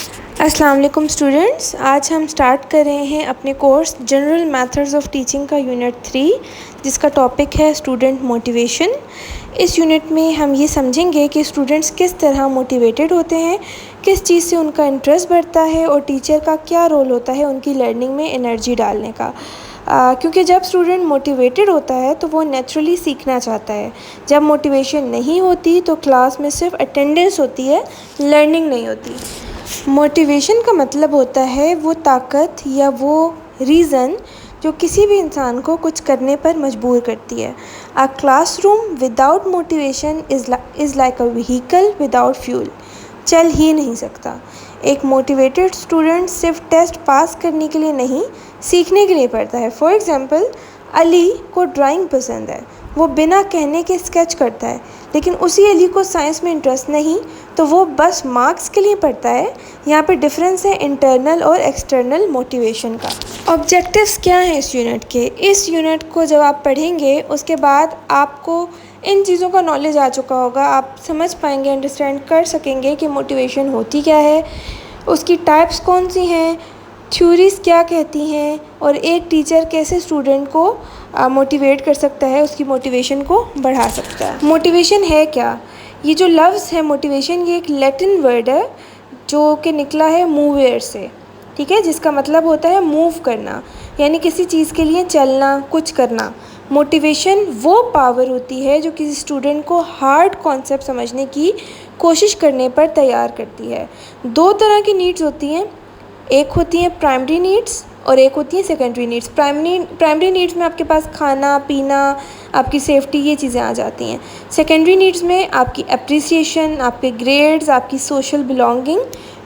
अस्सलाम वालेकुम स्टूडेंट्स, आज हम स्टार्ट कर रहे हैं अपने course general methods of teaching का यूनिट 3, जिसका टॉपिक है स्टूडेंट मोटिवेशन। इस यूनिट में हम ये समझेंगे कि स्टूडेंट्स किस तरह मोटिवेटेड होते हैं, किस चीज़ से उनका इंटरेस्ट बढ़ता है और टीचर का क्या रोल होता है उनकी लर्निंग में एनर्जी डालने का। क्योंकि जब स्टूडेंट मोटिवेटेड होता है तो वो नेचुरली सीखना चाहता है। जब मोटिवेशन नहीं होती तो क्लास में सिर्फ अटेंडेंस होती है, लर्निंग नहीं होती। मोटिवेशन का मतलब होता है वो ताकत या वो रीज़न जो किसी भी इंसान को कुछ करने पर मजबूर करती है। A classroom without motivation is like a vehicle without fuel, चल ही नहीं सकता। एक मोटिवेटेड स्टूडेंट सिर्फ टेस्ट पास करने के लिए नहीं, सीखने के लिए पढ़ता है। फॉर एग्ज़ाम्पल, अली को ड्राइंग पसंद है, वो बिना कहने के स्केच करता है, लेकिन उसी अली को साइंस में इंटरेस्ट नहीं, तो वो बस मार्क्स के लिए पढ़ता है। यहाँ पे डिफरेंस है इंटरनल और एक्सटर्नल मोटिवेशन का। ऑब्जेक्टिव्स क्या हैं इस यूनिट के? इस यूनिट को जब आप पढ़ेंगे उसके बाद आपको इन चीज़ों का नॉलेज आ चुका होगा, आप समझ पाएंगे, अंडरस्टैंड कर सकेंगे कि मोटिवेशन होती क्या है, उसकी टाइप्स कौन सी हैं, थ्योरीज़ क्या कहती हैं और एक टीचर कैसे स्टूडेंट को मोटिवेट कर सकता है, उसकी मोटिवेशन को बढ़ा सकता है। मोटिवेशन है क्या? ये जो लफ्ज़ है मोटिवेशन, ये एक लैटिन वर्ड है जो कि निकला है मूवेर से, ठीक है, जिसका मतलब होता है मूव करना, यानी किसी चीज़ के लिए चलना, कुछ करना। मोटिवेशन वो पावर होती है जो किसी स्टूडेंट को हार्ड कॉन्सेप्ट समझने की कोशिश करने पर तैयार करती है। दो तरह की नीड्स होती हैं, एक होती हैं प्राइमरी नीड्स और एक होती हैं सेकेंडरी नीड्स। प्राइमरी नीड्स में आपके पास खाना पीना, आपकी सेफ्टी, ये चीज़ें आ जाती हैं। सेकेंडरी नीड्स में आपकी अप्रिसिएशन, आपके ग्रेड्स, आपकी सोशल बिलोंगिंग,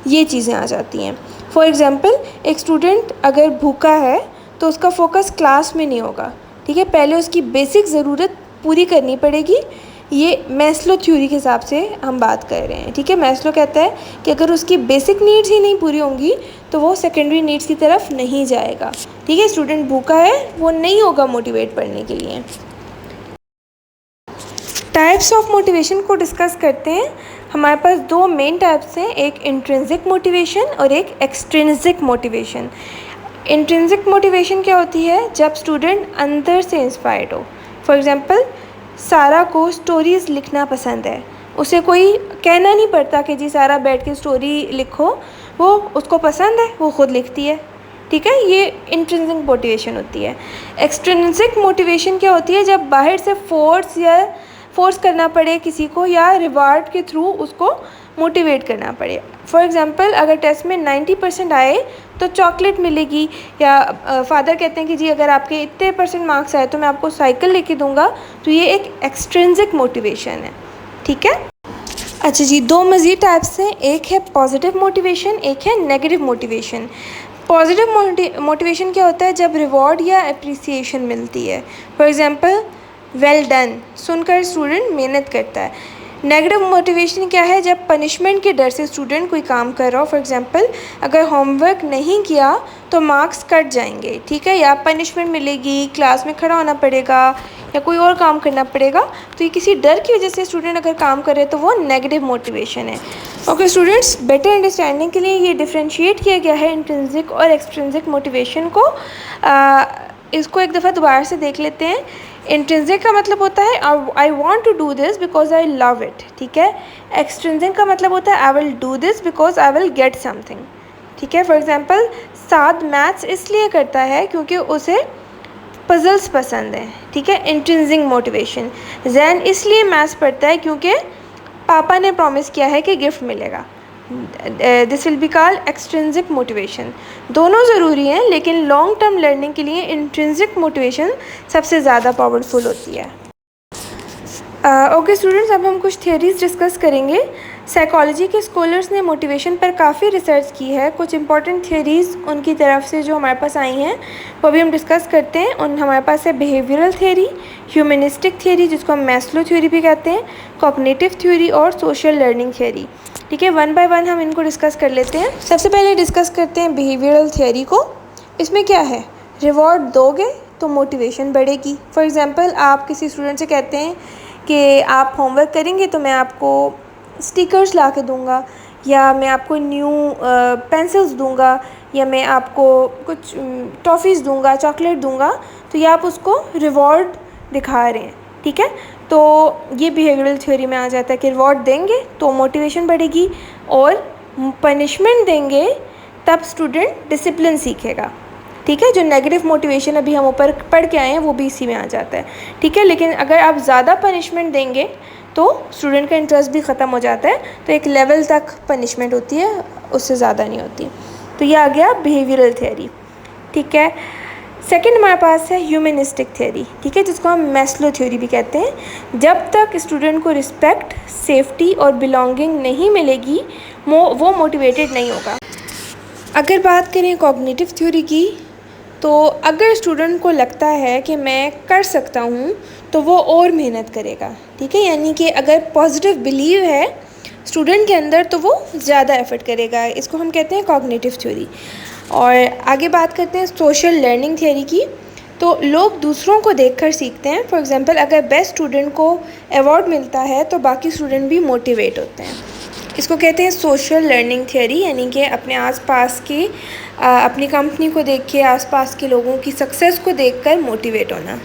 ये चीज़ें आ जाती हैं। फॉर एग्ज़ाम्पल, एक स्टूडेंट अगर भूखा है तो उसका फोकस क्लास में नहीं होगा, ठीक है, पहले उसकी बेसिक ज़रूरत पूरी करनी पड़ेगी। ये मैस्लो थ्योरी के हिसाब से हम बात कर रहे हैं, ठीक है। मैस्लो कहता है कि अगर उसकी बेसिक नीड्स ही नहीं पूरी होंगी तो वो सेकेंडरी नीड्स की तरफ नहीं जाएगा, ठीक है। स्टूडेंट भूखा है, वो नहीं होगा मोटिवेट पढ़ने के लिए। टाइप्स ऑफ मोटिवेशन को डिस्कस करते हैं। हमारे पास दो मेन टाइप्स हैं, एक इंट्रिंसिक मोटिवेशन और एक एक्सट्रिंसिक मोटिवेशन। इंट्रिंसिक मोटिवेशन क्या होती है? जब स्टूडेंट अंदर से इंस्पायर्ड हो। फॉर एग्ज़ाम्पल, सारा को स्टोरीज़ लिखना पसंद है, उसे कोई कहना नहीं पड़ता कि जी सारा बैठ के स्टोरी लिखो, वो उसको पसंद है, वो खुद लिखती है, ठीक है। ये इंट्रिंसिक मोटिवेशन होती है। एक्सट्रिंसिक मोटिवेशन क्या होती है? जब बाहर से फोर्स करना पड़े किसी को या रिवार्ड के थ्रू उसको मोटिवेट करना पड़े। फॉर एग्ज़ाम्पल, अगर टेस्ट में 90% आए तो चॉकलेट मिलेगी, या फादर कहते हैं कि जी अगर आपके इतने % मार्क्स आए तो मैं आपको साइकिल लेके दूंगा, तो ये एक एक्सट्रिंसिक मोटिवेशन है, ठीक है। अच्छा जी, दो मज़ीद टाइप्स हैं, एक है पॉजिटिव मोटिवेशन, एक है नेगेटिव मोटिवेशन। पॉजिटिव मोटिवेशन क्या होता है? जब रिवॉर्ड या अप्रिसिएशन मिलती है। फॉर एग्ज़ाम्पल, वेल डन सुनकर स्टूडेंट मेहनत करता है। नेगेटिव मोटिवेशन क्या है? जब पनिशमेंट के डर से स्टूडेंट कोई काम कर रहा हो। फॉर एग्ज़ाम्पल, अगर होमवर्क नहीं किया तो मार्क्स कट जाएंगे, ठीक है, या पनिशमेंट मिलेगी, क्लास में खड़ा होना पड़ेगा या कोई और काम करना पड़ेगा, तो ये किसी डर की वजह से स्टूडेंट अगर काम करे तो वो नेगेटिव मोटिवेशन है। ओके स्टूडेंट्स, बेटर अंडरस्टैंडिंग के लिए ये डिफ्रेंशिएट किया गया है इंट्रिंसिक और एक्सट्रिंसिक मोटिवेशन को। इसको एक दफ़ा दोबारा से देख लेते हैं। इंट्रिंसिक का मतलब होता है I want to do this because I love it, ठीक है। एक्सट्रिंसिक का मतलब होता है I will do this because I will get something, ठीक है। फॉर एग्ज़ाम्पल, साद मैथ्स इसलिए करता है क्योंकि उसे पजल्स पसंद हैं, ठीक है, इंट्रिंसिक मोटिवेशन। जैन इसलिए मैथ्स पढ़ता है क्योंकि पापा ने प्रॉमिस किया है कि गिफ्ट मिलेगा। This will be called extrinsic motivation. दोनों ज़रूरी हैं, लेकिन लॉन्ग टर्म लर्निंग के लिए इंट्रिंसिक मोटिवेशन सबसे ज़्यादा पावरफुल होती है। ओके स्टूडेंट्स, अब हम कुछ थियरीज़ डिस्कस करेंगे। साइकोलॉजी के स्कॉलर्स ने मोटिवेशन पर काफ़ी रिसर्च की है। कुछ इंपॉर्टेंट थियरीज़ उनकी तरफ से जो हमारे पास आई हैं वो भी हम डिस्कस करते हैं। हमारे पास है बिहेवियरल थियरी, ह्यूमनिस्टिक थियरी जिसको हम मैस्लो थ्योरी भी कहते हैं, कॉग्निटिव थ्योरी और सोशल लर्निंग थियरी, ठीक है। वन बाय वन हम इनको डिस्कस कर लेते हैं। सबसे पहले डिस्कस करते हैं बिहेवियरल थियरी को। इसमें क्या है? रिवॉर्ड दोगे तो मोटिवेशन बढ़ेगी। फॉर एग्ज़ाम्पल, आप किसी स्टूडेंट से कहते हैं कि आप होमवर्क करेंगे तो मैं आपको स्टिकर्स ला के दूँगा, या मैं आपको न्यू पेंसिल्स दूंगा, या मैं आपको कुछ टॉफ़ीज़ दूंगा, चॉकलेट दूंगा, तो ये आप उसको रिवॉर्ड दिखा रहे हैं, ठीक है। तो ये बिहेवियरल थ्योरी में आ जाता है कि रिवॉर्ड देंगे तो मोटिवेशन बढ़ेगी, और पनिशमेंट देंगे तब स्टूडेंट डिसिप्लिन सीखेगा, ठीक है। जो नेगेटिव मोटिवेशन अभी हम ऊपर पढ़ के आए हैं वो भी इसी में आ जाता है, ठीक है। लेकिन अगर आप ज़्यादा पनिशमेंट देंगे तो स्टूडेंट का इंटरेस्ट भी ख़त्म हो जाता है, तो एक लेवल तक पनिशमेंट होती है, उससे ज़्यादा नहीं होती। तो ये आ गया बिहेवियरल थ्योरी, ठीक है। सेकंड हमारे पास है ह्यूमनिस्टिक थ्योरी, ठीक है, जिसको हम मैस्लो थ्योरी भी कहते हैं। जब तक स्टूडेंट को रिस्पेक्ट, सेफ्टी और बिलोंगिंग नहीं मिलेगी वो मोटिवेटेड नहीं होगा। अगर बात करें कॉग्निटिव थ्योरी की, तो अगर स्टूडेंट को लगता है कि मैं कर सकता हूँ तो वो और मेहनत करेगा, ठीक है। यानी कि अगर पॉजिटिव बिलीव है स्टूडेंट के अंदर तो वो ज़्यादा एफर्ट करेगा, इसको हम कहते हैं कॉग्निटिव थ्योरी। और आगे बात करते हैं सोशल लर्निंग थ्योरी की। तो लोग दूसरों को देखकर सीखते हैं। फॉर एग्जांपल, अगर बेस्ट स्टूडेंट को अवार्ड मिलता है तो बाकी स्टूडेंट भी मोटिवेट होते हैं। इसको कहते हैं सोशल लर्निंग थ्योरी, यानी कि अपने आसपास की अपनी कंपनी को देख के, आसपास के लोगों की सक्सेस को देखकर मोटिवेट होना।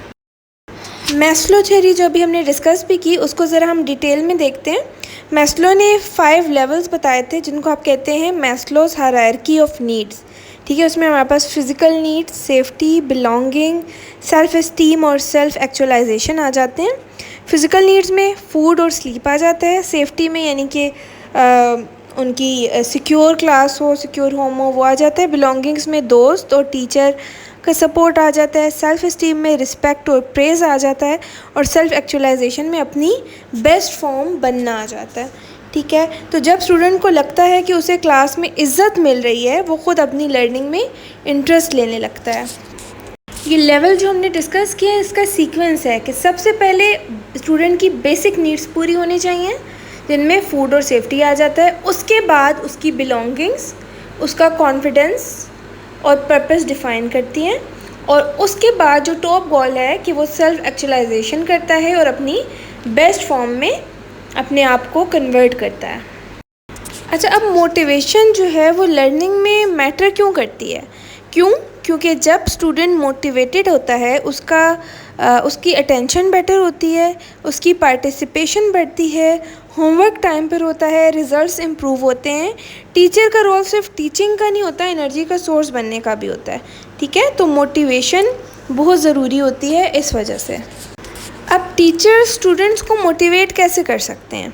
मैस्लो थ्योरी जो अभी हमने डिस्कस भी की, उसको ज़रा हम डिटेल में देखते हैं। मैस्लो ने 5 लेवल्स बताए थे, जिनको आप कहते हैं मैस्लोस हायरार्की ऑफ नीड्स, ठीक है। उसमें हमारे पास physical needs, safety, belonging, self esteem और सेल्फ एक्चुअलाइजेशन आ जाते हैं। फ़िज़िकल नीड्स में फूड और स्लीप आ जाता है। सेफ्टी में यानी कि उनकी सिक्योर क्लास हो, सिक्योर होम हो, वो आ जाता है। बिलोंगिंग्स में दोस्त और टीचर का सपोर्ट आ जाता है। सेल्फ इस्टीम में रिस्पेक्ट और प्रेज़ आ जाता है। और सेल्फ एक्चुअलाइजेशन में अपनी बेस्ट फॉर्म बनना आ जाता है, ठीक है। तो जब स्टूडेंट को लगता है कि उसे क्लास में इज़्ज़त मिल रही है, वो ख़ुद अपनी लर्निंग में इंटरेस्ट लेने लगता है। ये लेवल जो हमने डिस्कस किया है, इसका सीक्वेंस है कि सबसे पहले स्टूडेंट की बेसिक नीड्स पूरी होनी चाहिए, जिनमें फूड और सेफ्टी आ जाता है। उसके बाद उसकी बिलोंगिंग्स, उसका कॉन्फिडेंस और पर्पस डिफ़ाइन करती हैं। और उसके बाद जो टॉप गोल है कि वो सेल्फ एक्चुअलाइजेशन करता है और अपनी बेस्ट फॉर्म में अपने आप को कन्वर्ट करता है। अच्छा, अब मोटिवेशन जो है वो लर्निंग में मैटर क्यों करती है? क्योंकि जब स्टूडेंट मोटिवेटेड होता है उसकी अटेंशन बेटर होती है, उसकी पार्टिसिपेशन बढ़ती है, होमवर्क टाइम पर होता है, रिजल्ट्स इम्प्रूव होते हैं। टीचर का रोल सिर्फ टीचिंग का नहीं होता, एनर्जी का सोर्स बनने का भी होता है, ठीक है। तो मोटिवेशन बहुत ज़रूरी होती है इस वजह से। अब टीचर स्टूडेंट्स को मोटिवेट कैसे कर सकते हैं,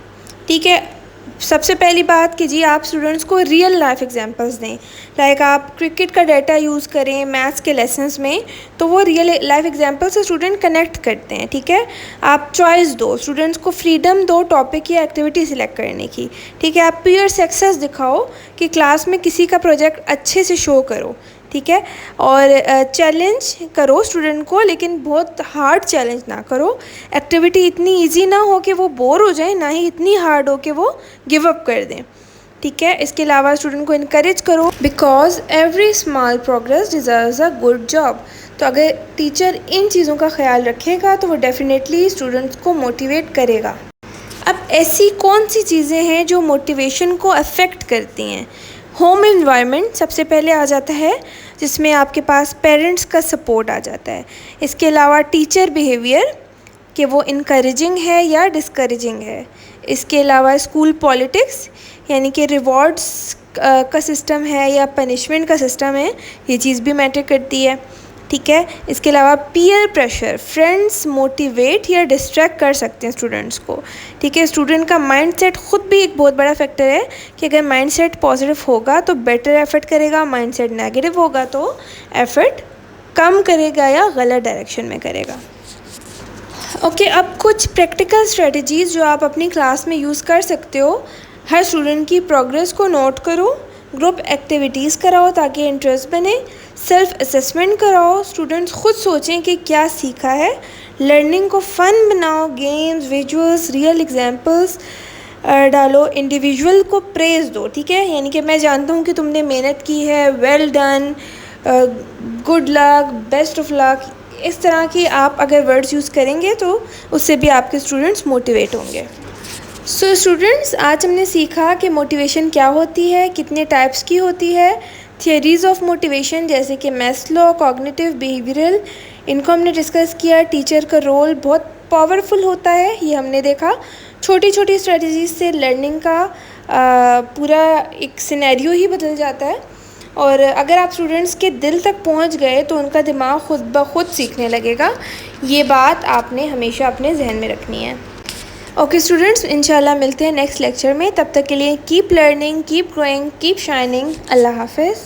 ठीक है। सबसे पहली बात कि जी आप स्टूडेंट्स को रियल लाइफ एग्जांपल्स दें। लाइक आप क्रिकेट का डाटा यूज़ करें मैथ्स के लेसन्स में, तो वो रियल लाइफ एग्जांपल से स्टूडेंट कनेक्ट करते हैं, ठीक है। आप चॉइस दो, स्टूडेंट्स को फ्रीडम दो टॉपिक या एक्टिविटी सिलेक्ट करने की, ठीक है। आप पीयर सक्सेस दिखाओ कि क्लास में किसी का प्रोजेक्ट अच्छे से शो करो, ठीक है। और चैलेंज करो स्टूडेंट को, लेकिन बहुत हार्ड चैलेंज ना करो। एक्टिविटी इतनी इजी ना हो कि वो बोर हो जाए, ना ही इतनी हार्ड हो कि वो गिव अप कर दें, ठीक है। इसके अलावा स्टूडेंट को इनकरेज करो, because every small progress deserves a good job. तो अगर टीचर इन चीज़ों का ख्याल रखेगा तो वो डेफिनेटली स्टूडेंट्स को मोटिवेट करेगा। अब ऐसी कौन सी चीज़ें हैं जो मोटिवेशन को अफेक्ट करती हैं? होम एनवायरनमेंट सबसे पहले आ जाता है, जिसमें आपके पास पेरेंट्स का सपोर्ट आ जाता है। इसके अलावा टीचर बिहेवियर कि वो इनकरेजिंग है या डिस्करेजिंग है। इसके अलावा स्कूल पॉलिटिक्स यानी कि रिवॉर्ड्स का सिस्टम है या पनिशमेंट का सिस्टम है, ये चीज़ भी मैटर करती है, ठीक है। इसके अलावा पीयर प्रेशर, फ्रेंड्स मोटिवेट या डिस्ट्रैक्ट कर सकते हैं स्टूडेंट्स को, ठीक है। स्टूडेंट का माइंडसेट ख़ुद भी एक बहुत बड़ा फैक्टर है कि अगर माइंडसेट पॉजिटिव होगा तो बेटर एफर्ट करेगा, माइंडसेट नेगेटिव होगा तो एफर्ट कम करेगा या गलत डायरेक्शन में करेगा। ओके, अब कुछ प्रैक्टिकल स्ट्रेटजीज़ जो आप अपनी क्लास में यूज़ कर सकते हो। हर स्टूडेंट की प्रोग्रेस को नोट करो, ग्रुप एक्टिविटीज़ कराओ ताकि इंटरेस्ट बने, सेल्फ असेसमेंट कराओ, स्टूडेंट्स खुद सोचें कि क्या सीखा है, लर्निंग को फ़न बनाओ, गेम्स, विजुअल्स, रियल एग्जांपल्स डालो, इंडिविजुअल को प्रेज़ दो, ठीक है। यानी कि मैं जानता हूँ कि तुमने मेहनत की है, well done, good luck, best of luck, इस तरह की आप अगर वर्ड्स यूज़ करेंगे तो उससे भी आपके स्टूडेंट्स मोटिवेट होंगे। सो स्टूडेंट्स, आज हमने सीखा कि मोटिवेशन क्या होती है, कितने टाइप्स की होती है, थियरीज़ ऑफ मोटिवेशन जैसे कि मैस्लो, कॉग्निटिव, बिहेवियरल, इनको हमने डिस्कस किया। टीचर का रोल बहुत पावरफुल होता है, ये हमने देखा। छोटी छोटी स्ट्रेटजीज से लर्निंग का पूरा एक सिनेरियो ही बदल जाता है, और अगर आप स्टूडेंट्स के दिल तक पहुंच गए तो उनका दिमाग खुद ब खुद सीखने लगेगा। ये बात आपने हमेशा अपने जहन में रखनी है। ओके स्टूडेंट्स, इंशाल्लाह मिलते हैं नेक्स्ट लेक्चर में। तब तक के लिए keep learning, keep growing, keep shining. अल्लाह हाफिज़।